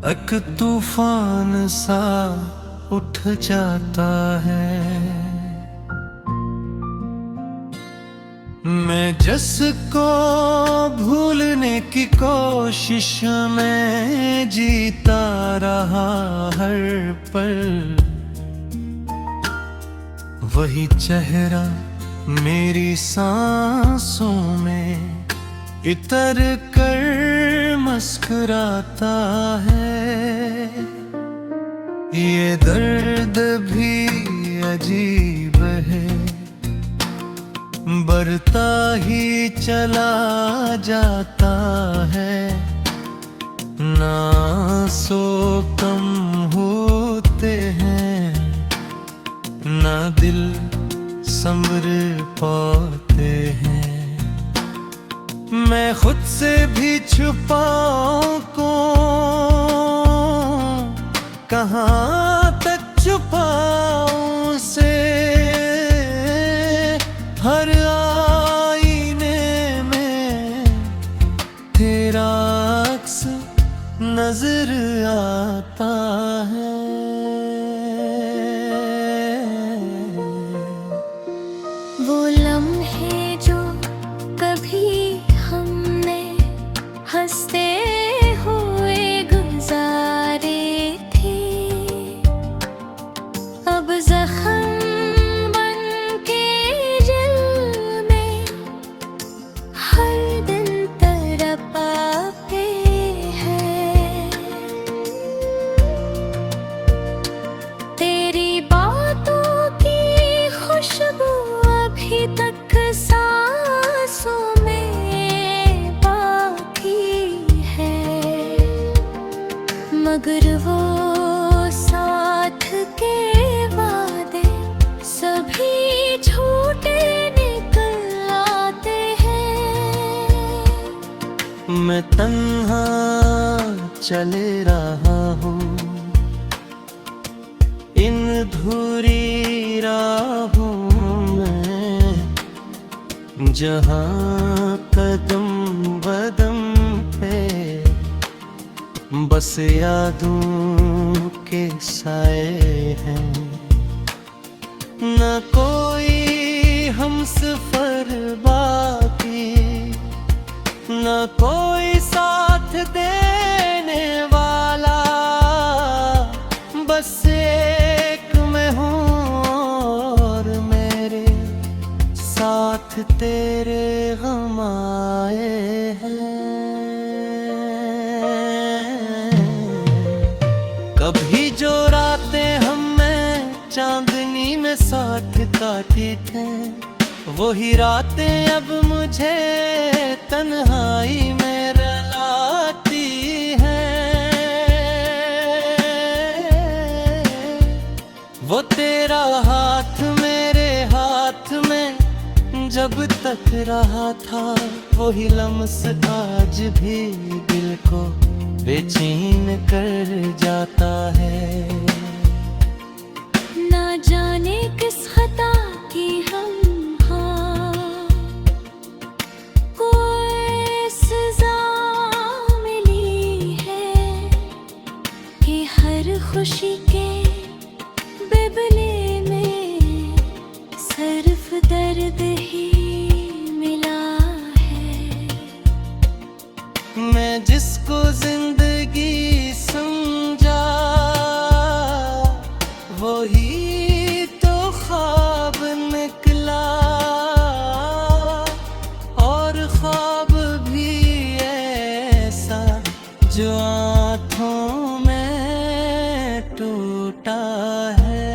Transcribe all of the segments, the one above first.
एक तूफान सा उठ जाता है। मैं जिसको भूलने की कोशिश में जीता रहा हर पल, वही चेहरा मेरी सांसों में इतर कर मुस्कुराता है। ये दर्द भी अजीब है, बढ़ता ही चला जाता है। ना सो कम होते हैं, ना दिल संभर पाते हैं। मैं खुद से भी छुपाऊं को, कहाँ तक छुपाऊं से। हर आईने में तेरा अक्स नजर आता है। वो लम्हे जो कभी हमने हंसते हुए गुजारे थे, अब जख्म बन के दिल में हर दिन तड़पाते हैं। तेरी बातों की खुशबू अभी तक सांसों में बाकी है, मगर वो साथ के वादे सभी झूठे निकल आते हैं। मैं तन्हा चले रहा हूँ इन धुरी राहों में, जहाँ कदम बदम पे बस यादों के साए हैं। न कोई हमसफर बाकी, न कोई साथ देने वाला, बस एक मैं हूँ और मेरे साथ तेरे गम आए हैं। कभी जो रातें हमने चांदनी में साथ काटी थे, वही रातें अब मुझे तन्हाई में रुलाती हैं। वो तेरा हाथ मेरे हाथ में जब तक रहा था, वही लम्स आज भी दिल को बेचैन कर जाता है। ना जाने किस खता की हम कोई सजा मिली है, कि हर खुशी के बिबले में सिर्फ दर्द ही मिला है। मैं जिसको जिंदगी समझा, वही तो ख्वाब निकला, और ख्वाब भी ऐसा जो आँखों में टूटा है।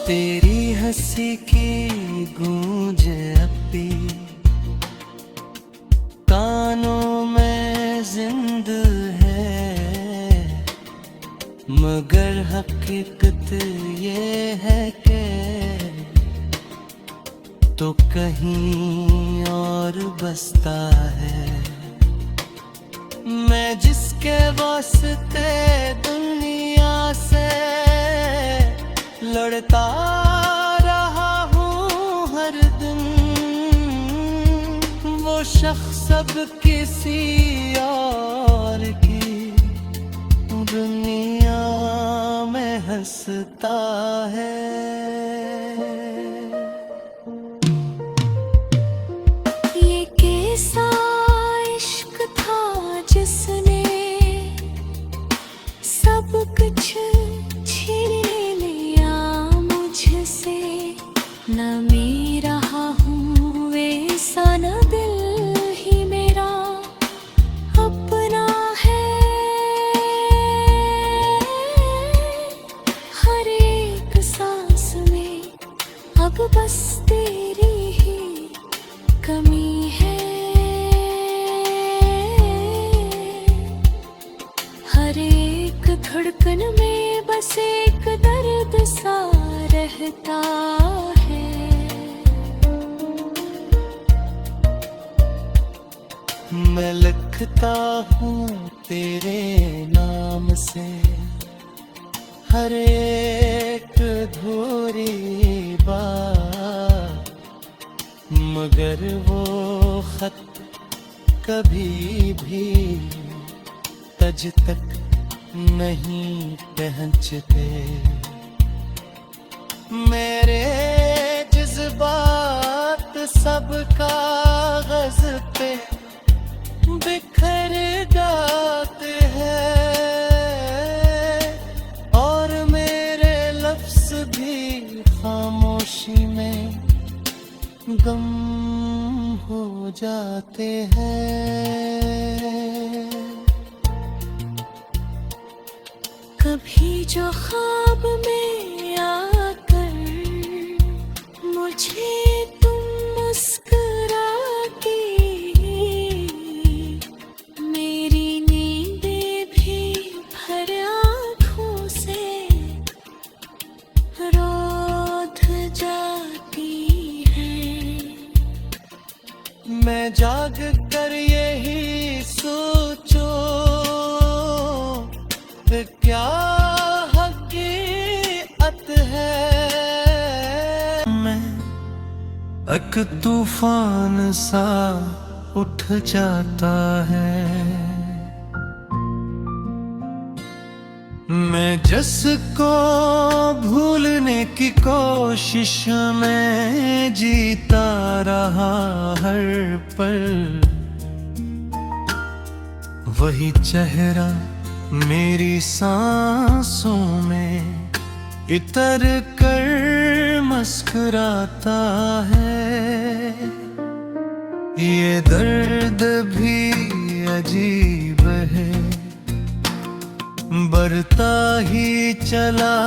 तेरी हंसी की गूंज अभी कानों में जिंद है, मगर हकीकत ये है कि तो कहीं और बसता है। मैं जिसके वास्ते दुनिया से लड़ता रहा हूँ हर दिन, वो शख्स अब किसी और की दुनिया में हंसता है। ये कैसा इश्क था जिसने सब कुछ छीन लिया मुझसे, न मैं रहा हूँ वैसा, न दिल ही मेरा अपना है। हर एक सांस में अब बस तेरी ही कमी है। हर एक धड़कन में बस एक दर्द सा रहता है। मैं लिखता हूँ तेरे नाम से हर एक अधूरी बात, मगर वो खत कभी भी तज तक नहीं पहुँचते। मेरे जज्बात सब कागज पे बिखर जाते हैं, और मेरे लफ्ज भी खामोशी में गम हो जाते हैं। कभी जो ख्वाब में आकर मुझे तुम मुस्कुरा के मेरी नींदें भी भर आँखों से रोध जाती हैं। मैं जाग कर यही सोचो क्या हकीकत है। मैं एक तूफान सा उठ जाता है। मैं जिसको भूलने की कोशिश में जीता रहा हर पल, वही चेहरा मेरी सांसों में इतर कर मुस्कुराता है। ये दर्द भी अजीब है, बढ़ता ही चला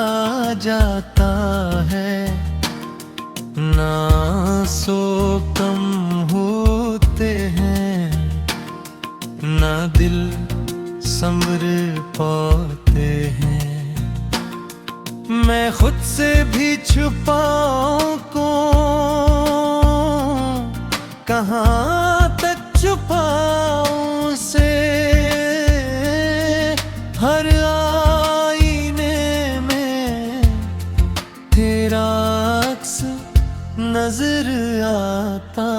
जाता है। ना सो कम होते हैं, ना दिल संभर पाते हैं। मैं खुद से भी छुपाऊं को कहाँ तक छुपाऊं से, हर आईने में तेरा अक्स नजर आता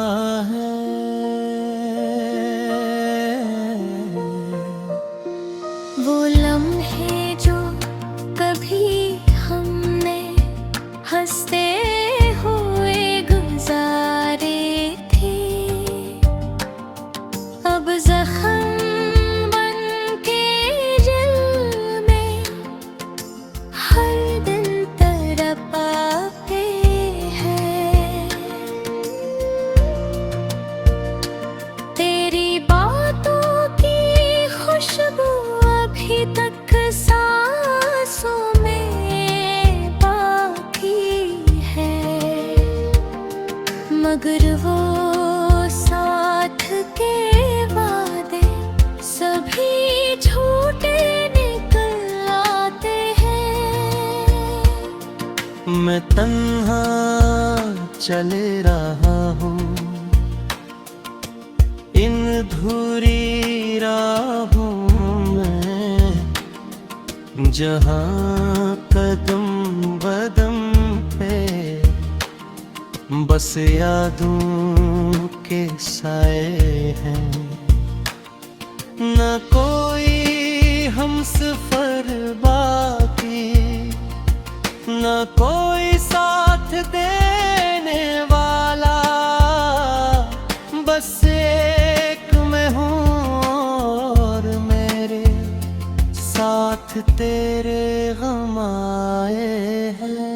है। वो लम्हे जो कभी हमने हंसते हुए गुजारे थे, अब जख्म बन के दिल में हर दिन तड़पाते हैं। तेरी बातों की खुशबू अभी तक सांसों में बाकी है, मगर वो साथ के वादे सभी झूठे निकल आते हैं। मैं तन्हा चले रहा हूँ इन धुरी राहों में, जहाँ कदम बदम पे बस यादों के साए हैं, न कोई हमसफर बाकी, न कोई साथ देने वाला, बस एक मैं हूँ और मेरे साथ तेरे गम आए हैं।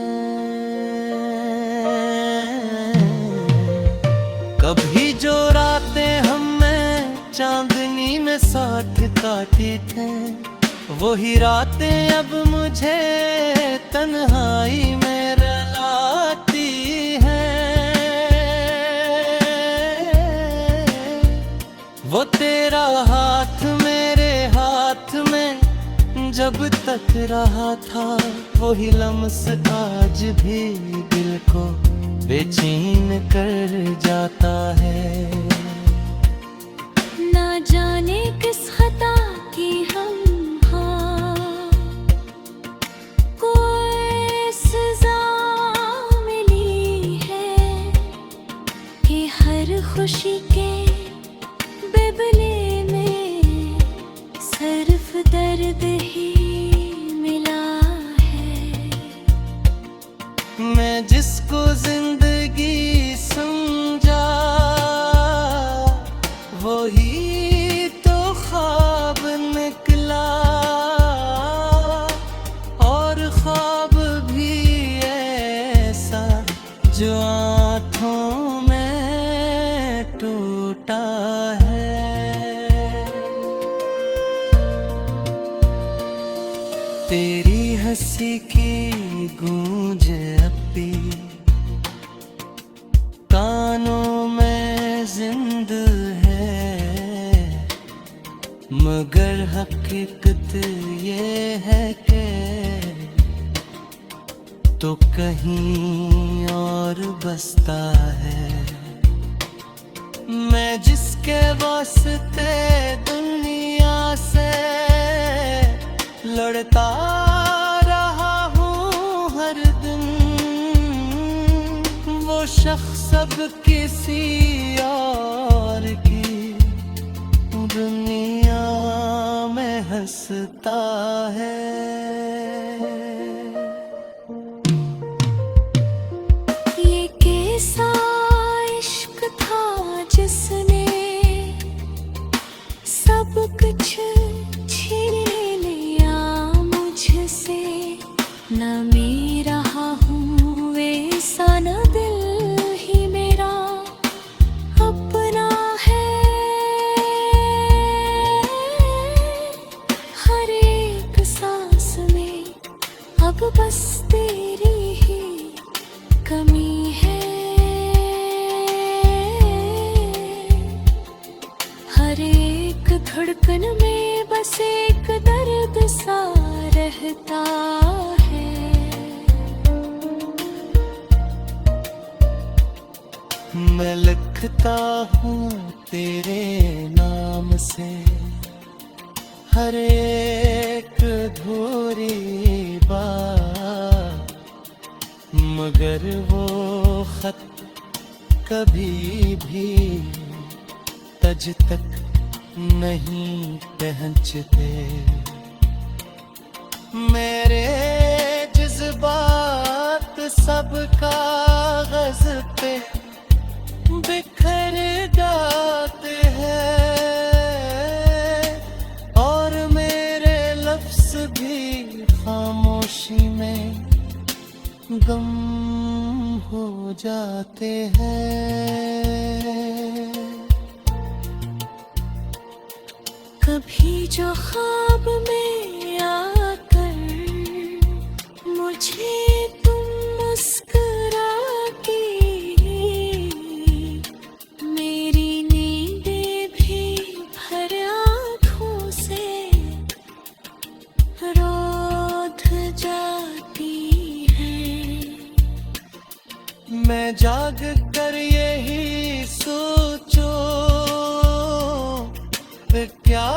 कभी जो रातें हमने चांदनी में साथ काटी थे, वही रातें अब मुझे तन्हाई में रुलाती हैं। वो तेरा हाथ मेरे हाथ में जब तक रहा था, वही लम्स आज भी दिल को बेचैन कर जाता है। ना जाने किस खता की हम हाँ, कोई सजा मिली है कि हर खुशी के बेबले में सिर्फ दर्द ही मिला है। मैं जिसको जिंदगी समझा, वही तो ख्वाब निकला, और ख्वाब भी ऐसा जो आँखों में टूटा है। तेरी हंसी की गूंज अपी कानों में जिंद है, मगर हकीकत ये है कि तो कहीं और बसता है। मैं जिसके वास्ते दुनिया से लड़ता रहा हूँ हर दिन, वो शख्स अब किसी और की दुनिया में हंसता है। ये कैसा इश्क था जिसने सब कुछ छीन लिया मुझसे, न मैं रहा हूँ वैसा, न दिल ही मेरा अपना है। हर एक सांस में अब बस तेरी ही कमी है। हर एक धड़कन में बस एक दर्द सा रहता है। मैं लिखता हूँ तेरे नाम से हर एक अधूरी बात, मगर वो खत कभी भी तज तक नहीं पहुँचते। मेरे जज्बात सब कागज पे बिखर जाते हैं, और मेरे लफ्ज भी खामोशी में गम हो जाते हैं। कभी जो ख्वाब में आकर मुझे तुम मुस्कुरा के, मेरी नींदें भी भर आँखों से रोध जाती हैं। मैं जाग कर यही सोचो क्या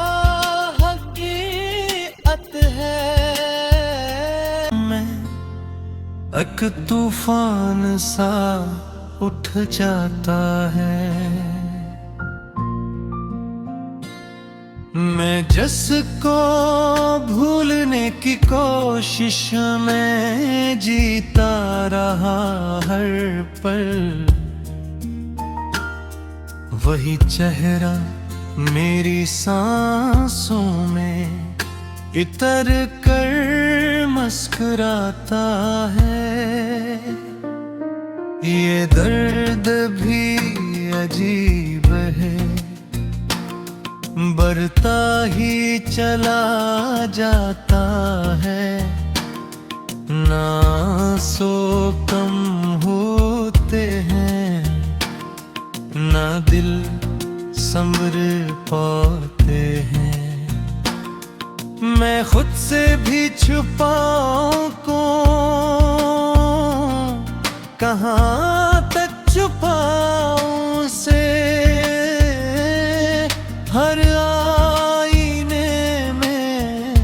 हकीकत है। मैं एक तूफान सा उठ जाता है। मैं जिसको भूलने की कोशिश में जीता रहा हर पल, वही चेहरा मेरी सांसों में इतर कर मुस्कुराता है। ये दर्द भी अजीब है, बढ़ता ही चला जाता है। ना सो कम होते हैं, ना दिल संभर पाते हैं। मैं खुद से भी छुपाऊं को, कहाँ तक छुपाऊं से। हर आईने में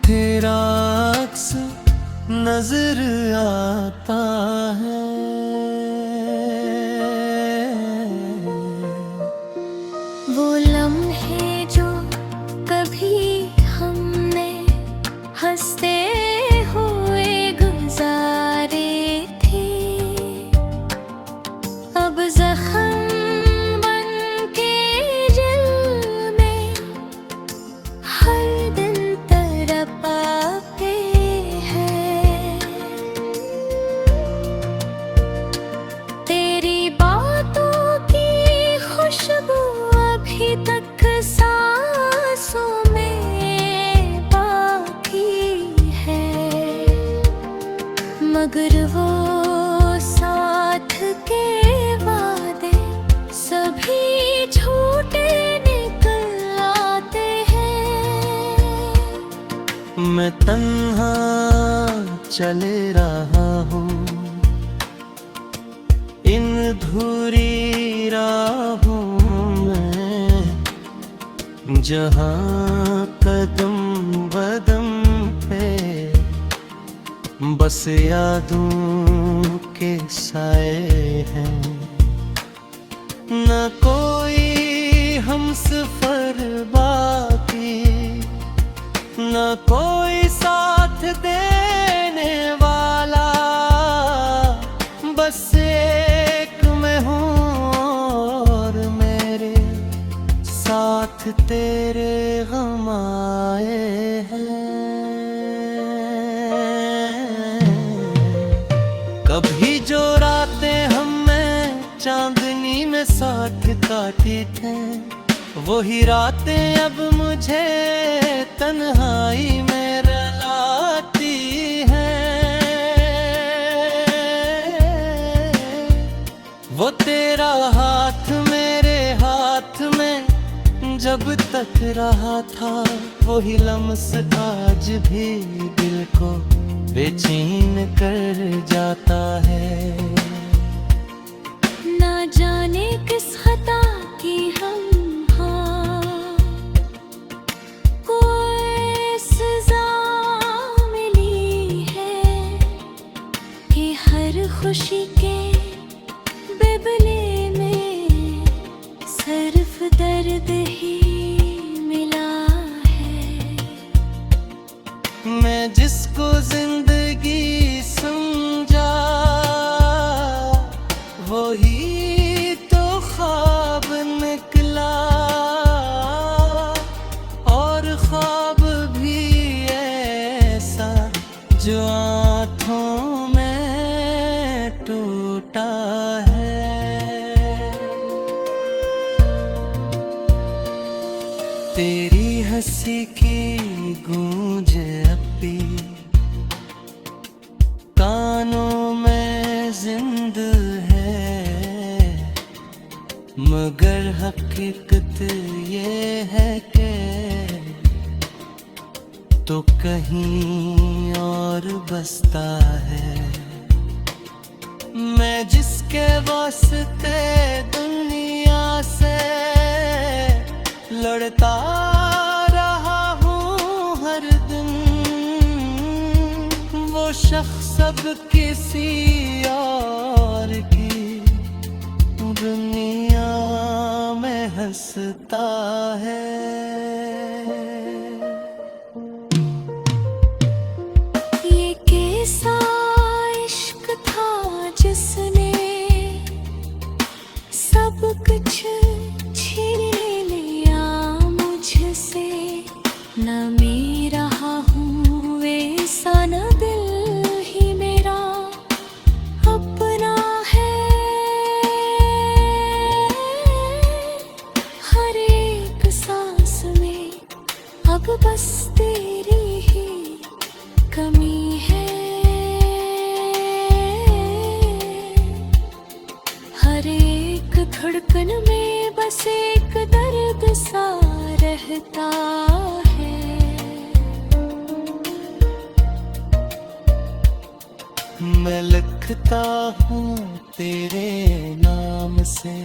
तेरा अक्स नजर आता है। वो लम्हे जो कभी हमने हंसते हुए गुजारे थे, अब जख्म बन के दिल में हर दिन तड़पाते हैं। तेरी बातों की खुशबू अभी तक सांसों में बाकी है, मगर वो साथ के वादे सभी झूठे निकल आते हैं। मैं तन्हा चले रहा हूँ इन धुरी राहों में, जहाँ कदम बदम पे बस यादों के साए हैं। न कोई हमसफर बाकी, न कोई साथ देने वाला, बस एक मैं हूँ और मेरे साथ तेरे गम आए हैं। कभी जो रातें हमने चांदनी में साथ काटी थे, वही रातें अब मुझे तन्हाई में रुलाती हैं। वो तेरा हाथ मेरे हाथ में जब तक रहा था, वही लम्स आज भी दिल को बेचैन कर जाता है। ना जाने किस खता की हम कोई सजा मिली है कि हर खुशी के बिबले में सिर्फ दर्द ही मिला है। मैं जिसको जिंदगी समझा, वही तो ख्वाब निकला, और ख्वाब भी ऐसा जो आँखों में टूटा है। तेरी हंसी की गूंज अपी कानों में जिंद है, मगर हकीकत ये है कि तो कहीं और बसता है। मैं जिसके वास्ते दुनिया से लड़ता रहा हूँ हर दिन, वो शख्स अब किसी और की दुनिया में हंसता है। ये कैसा इश्क था जिसने सब कुछ छीन लिया मुझसे, न मैं रहा हूँ वैसा न दिल ही मेरा अपना है। हर एक सांस में अब बस तेरी ही कमी है। हर एक धड़कन में बस एक दर्द सा रहता है। मैं लिखता हूँ तेरे नाम से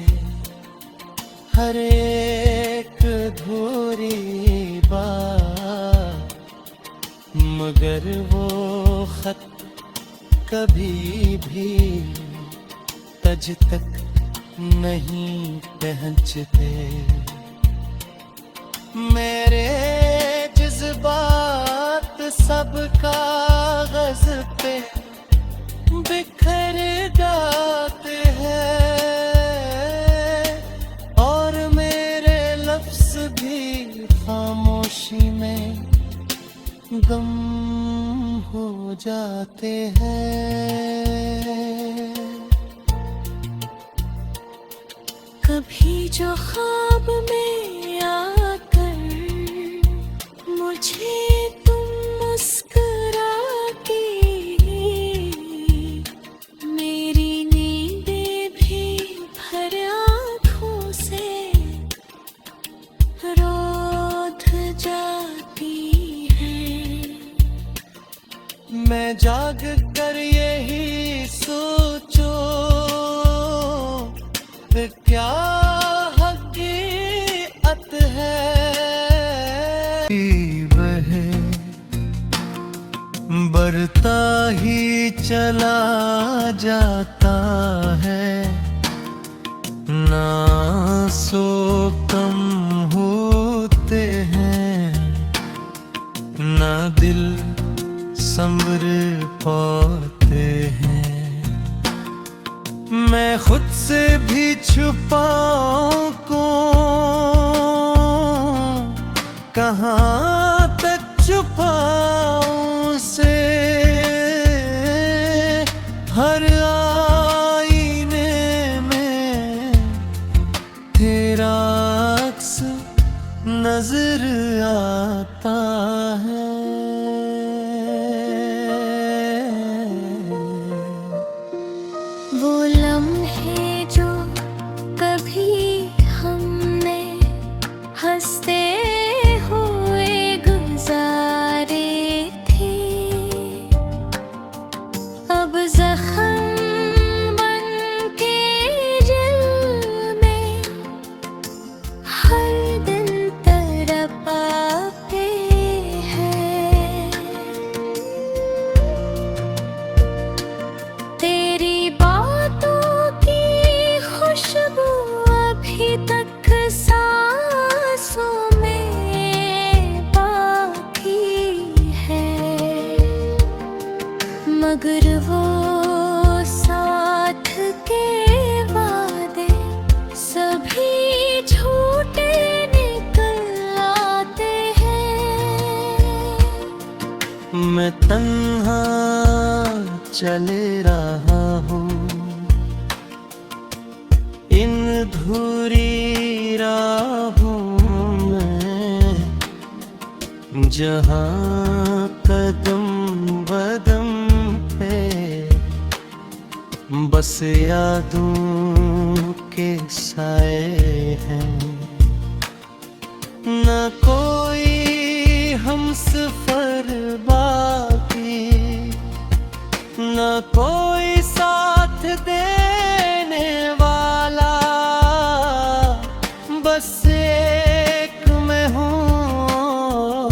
हर एक अधूरी बात, मगर वो खत कभी भी तज तक नहीं पहुँचते। मेरे जज्बात सब कागज पे बिखर जाते हैं, और मेरे लफ्ज भी खामोशी में गम हो जाते हैं। कभी जो ख्वाब में आकर मुझे तुम मुस्कुरा के मेरी नींदें भी भर आँखों से रोध जाती हैं। मैं जाग कर यही सोचो क्या हकीकत है। वह बढ़ता ही चला जाता है, ना सो कम होते हैं, ना दिल संभर पाते हैं। मैं खुद से भी छुपाऊं कहाँ तक छुपाऊं से, हर आईने में तेरा अक्स नजर आता है। वो लम्हे जो कभी हमने हंसते हुए गुजारे थे, अब जख्म बन के दिल में हर दिन तड़पाते हैं। तेरी बातों की खुशबू अभी तक सांसों में बाकी है, मगर वो साथ के वादे सभी झूठे निकल आते हैं। मैं तन्हा चल रहा हूँ इन धुरी राहों में, जहाँ कदम बदम पे बस यादों के साए हैं। न कोई हमसफर बाकी, न कोई साथ देने वाला, बस एक मैं हूँ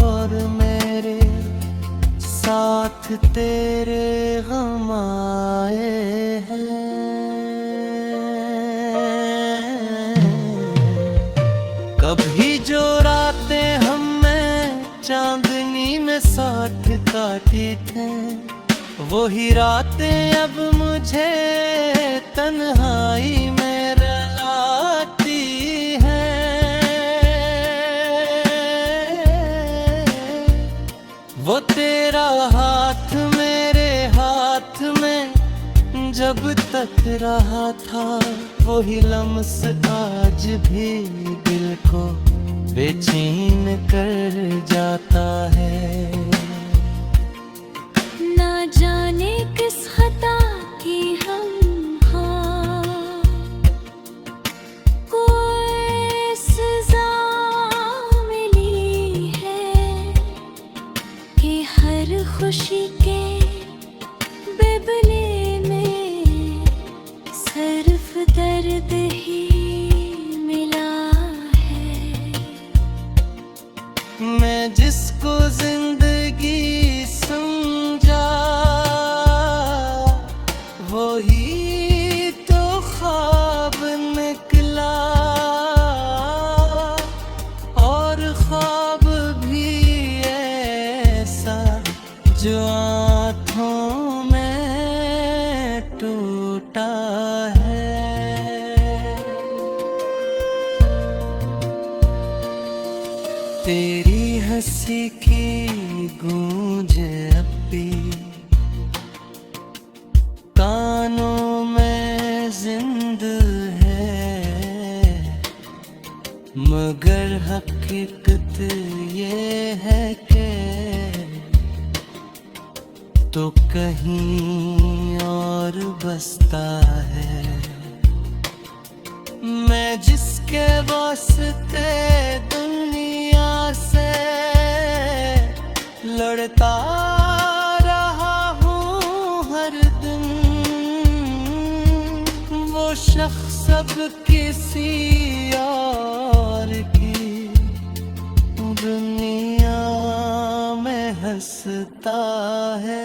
और मेरे साथ तेरे गम आए हैं। कभी जो रातें हमने चांदनी में साथ काटी थे, वही रातें अब मुझे तन्हाई में रुलाती हैं। वो तेरा हाथ मेरे हाथ में जब तक रहा था, वही लम्स आज भी दिल को बेचैन कर जाता है। ना जाने किस खता की हम हाँ, कोई सजा मिली है कि हर खुशी के बेबले में सिर्फ दर्द ही मिला है। मैं जिसको जिंदगी समझा, वही तो ख्वाब निकला, और ख्वाब भी ऐसा जो आँखों में टूटा है। तेरी हंसी की गूंज अब भी कानों में जिंद है, मगर हकीकत ये है कि तो कहीं और बसता है। मैं जिसके वास्ते दुनिया से लड़ता रहा हूँ हर दिन, वो शख्स अब किसी और की दुनिया में हंसता है।